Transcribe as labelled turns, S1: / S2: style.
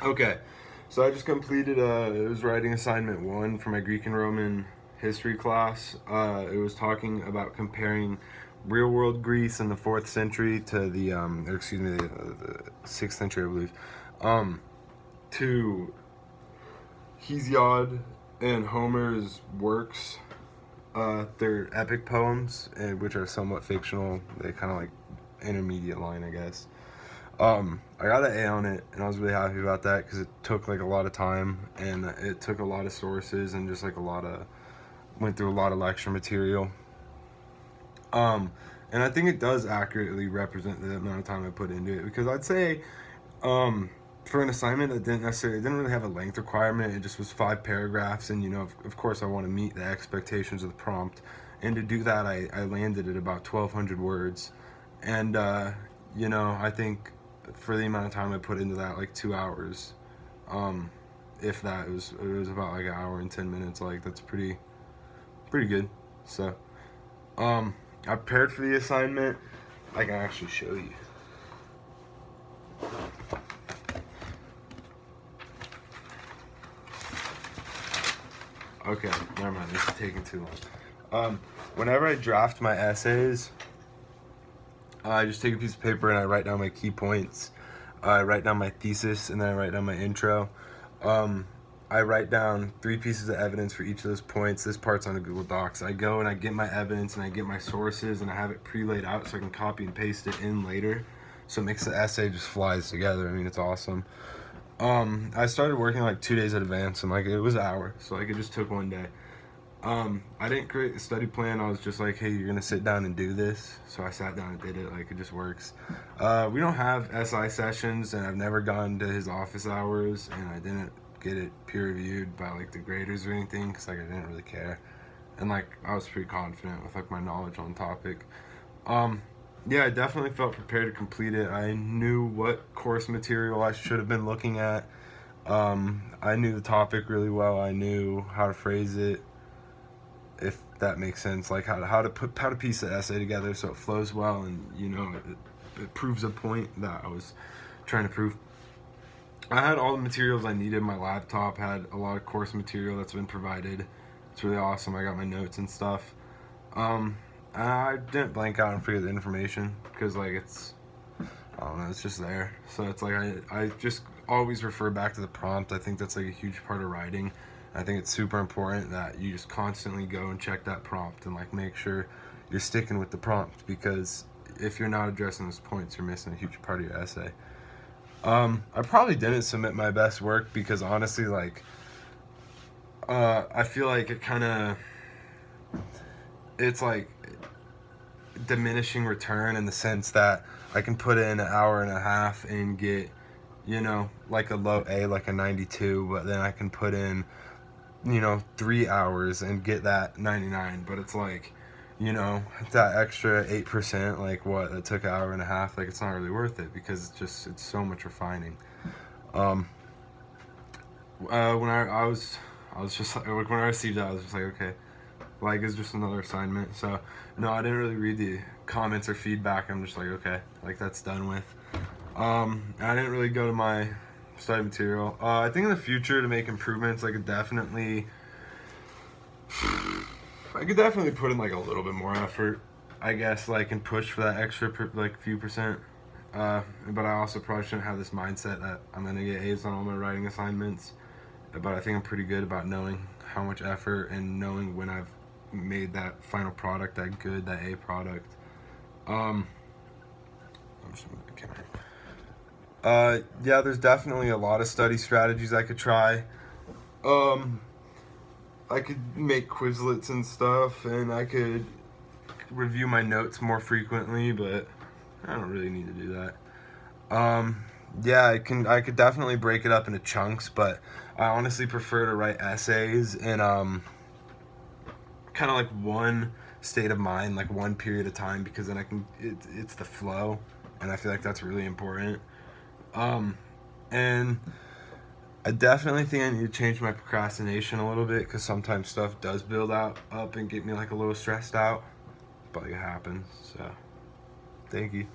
S1: Okay, so I just completed, it was writing assignment 1 for my Greek and Roman history class. It was talking about comparing real world Greece in the 4th century to the 6th century, I believe, to Hesiod and Homer's works. They're epic poems, which are somewhat fictional. They kind of like intermediate line, I guess. I got an A on it, and I was really happy about that because it took like a lot of time, and it took a lot of sources, and just like went through a lot of lecture material. And I think it does accurately represent the amount of time I put into it, because I'd say, for an assignment that didn't really have a length requirement, it just was 5 paragraphs, and of course I want to meet the expectations of the prompt, and to do that I landed at about 1,200 words, and I think for the amount of time I put into that, like 2 hours, if that, it was about like an hour and 10 minutes. Like, that's pretty good. So I prepared for the assignment. I can actually show you. Okay, never mind, this is taking too long. Whenever I draft my essays, I just take a piece of paper and I write down my key points. I write down my thesis, and then I write down my intro. I write down 3 pieces of evidence for each of those points. This part's on a Google Docs. I go and I get my evidence and I get my sources, and I have it pre-laid out so I can copy and paste it in later. So it makes the essay just flies together. I mean, it's awesome. I started working like 2 days in advance, and like it was an hour, so like it just took 1 day. I didn't create a study plan. I was just like, hey, you're gonna sit down and do this. So I sat down and did it. Like, it just works. We don't have SI sessions, and I've never gone to his office hours, and I didn't get it peer reviewed by like the graders or anything, because like I didn't really care, and like I was pretty confident with like my knowledge on the topic. Yeah, I definitely felt prepared to complete it. I knew what course material I should have been looking at. I knew the topic really well. I knew how to phrase it, if that makes sense, like how to piece the essay together so it flows well, and it proves a point that I was trying to prove. I had all the materials I needed. My laptop had a lot of course material that's been provided. It's really awesome. I got my notes and stuff. I didn't blank out and forget the information, because like I don't know, it's just there. So it's like I just always refer back to the prompt. I think that's like a huge part of writing. I think it's super important that you just constantly go and check that prompt and like make sure you're sticking with the prompt, because if you're not addressing those points, you're missing a huge part of your essay. I probably didn't submit my best work, because honestly, like, I feel like it's like diminishing return, in the sense that I can put in an hour and a half and get, like a low A, like a 92, but then I can put in, 3 hours and get that 99, but it's like, that extra 8%, like what, it took an hour and a half, like it's not really worth it, because it's so much refining. When I was just like, when I received that, I was just like, okay, like it's just another assignment. So no, I didn't really read the comments or feedback. I'm just like, okay, like that's done with. I didn't really go to my study material. I think in the future, to make improvements, I could definitely put in like a little bit more effort, I guess, like, and push for that extra like few percent. But I also probably shouldn't have this mindset that I'm gonna get A's on all my writing assignments. But I think I'm pretty good about knowing how much effort, and knowing when I've made that final product, that A product. I'm just moving the camera. Yeah, there's definitely a lot of study strategies I could try. I could make Quizlets and stuff, and I could review my notes more frequently, but I don't really need to do that. Yeah, I could definitely break it up into chunks, but I honestly prefer to write essays in kind of like one state of mind, like one period of time, because then it's the flow, and I feel like that's really important. And I definitely think I need to change my procrastination a little bit, because sometimes stuff does build up and get me like a little stressed out, but it happens. So thank you.